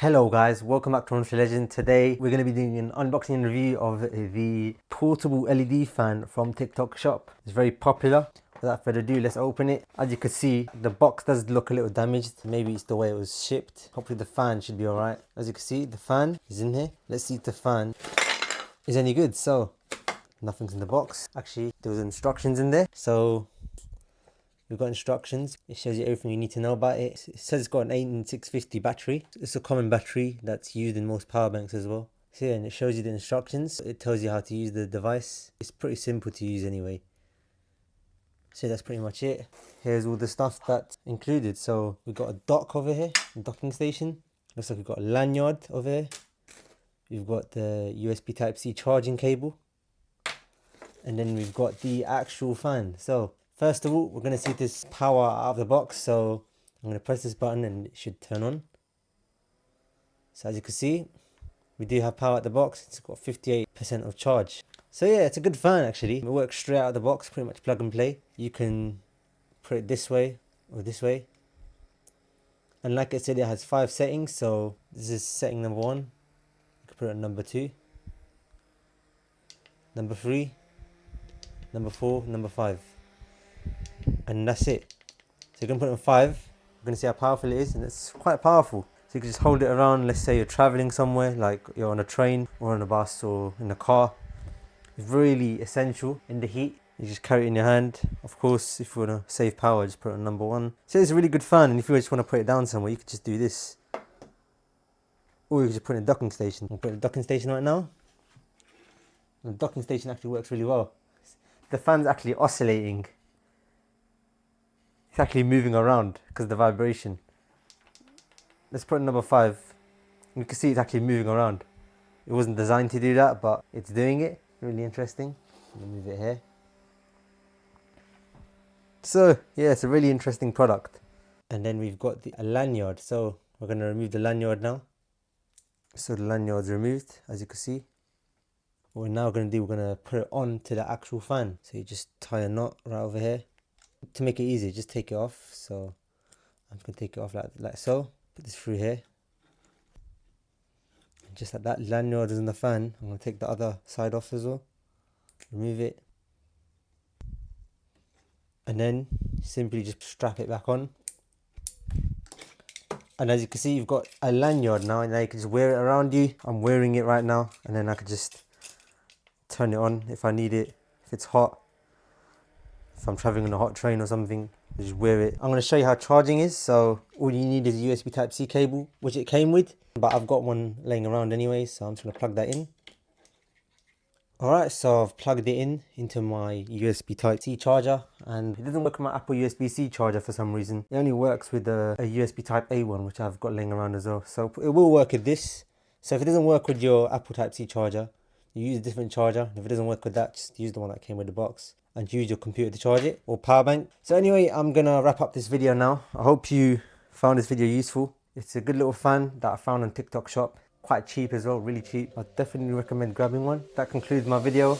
Hello guys, welcome back to Unreal Legend. Today we're going to be doing an unboxing and review of the portable LED fan from TikTok Shop. It's very popular. Without further ado, let's open it. As you can see, the box does look a little damaged. Maybe it's the way it was shipped. Hopefully the fan should be alright. As you can see, the fan is in here. Let's see if the fan is any good. So, nothing's in the box. Actually, there was instructions in there. So, we've got instructions. It shows you everything you need to know about it. It says it's got an 18650 battery. It's a common battery that's used in most power banks as well. So yeah, and it shows you the instructions. It tells you how to use the device. It's pretty simple to use anyway. So that's pretty much it. Here's all the stuff that's included. So we've got a dock over here, a docking station. Looks like we've got a lanyard over here. We've got the USB Type-C charging cable. And then we've got the actual fan. So first of all, we're going to see this power out of the box. So I'm going to press this button and it should turn on. So as you can see, we do have power at the box. It's got 58% of charge. So yeah, it's a good fan actually. It works straight out of the box, pretty much plug and play. You can put it this way or this way. And like I said, it has 5 settings. So this is setting number 1. You can put it on number 2, number 3, number 4, number 5. And that's it. So you're going to put it on 5. You're going to see how powerful it is, and it's quite powerful. So you can just hold it around. Let's say you're traveling somewhere, like you're on a train or on a bus or in a car. It's really essential in the heat. You just carry it in your hand. Of course, if you want to save power, just put it on number 1. So it's a really good fan, and if you just want to put it down somewhere, you could just do this. Or you could just put it in a docking station. I'll put it in a docking station right now. The docking station actually works really well. The fan's actually oscillating. It's actually moving around because of the vibration. Let's put it number 5. You can see it's actually moving around. It wasn't designed to do that, but it's doing it. Really interesting. Let me move it here. So yeah, it's a really interesting product. And then we've got a lanyard. So we're going to remove the lanyard now. So the lanyard's removed, as you can see. What we're now going to do, we're going to put it on to the actual fan. So you just tie a knot right over here. To make it easy, just take it off. So I'm just going to take it off like so. Put this through here. And just like that lanyard is in the fan, I'm going to take the other side off as well. Remove it. And then simply just strap it back on. And as you can see, you've got a lanyard now, and now you can just wear it around you. I'm wearing it right now, and then I could just turn it on if I need it, if it's hot. If I'm traveling on a hot train or something, I just wear it. I'm going to show you how charging is. So all you need is a USB Type-C cable, which it came with, but I've got one laying around anyway, so I'm just going to plug that in. Alright, so I've plugged it in into my USB Type-C charger, and it doesn't work with my Apple USB-C charger for some reason. It only works with a USB Type-A one, which I've got laying around as well. So it will work with this. So if it doesn't work with your Apple Type-C charger, you use a different charger. If it doesn't work with that, just use the one that came with the box and use your computer to charge it, or power bank. So anyway, I'm gonna wrap up this video now. I hope you found this video useful. It's a good little fan that I found on TikTok Shop. Quite cheap as well, really cheap. I definitely recommend grabbing one. That concludes my video.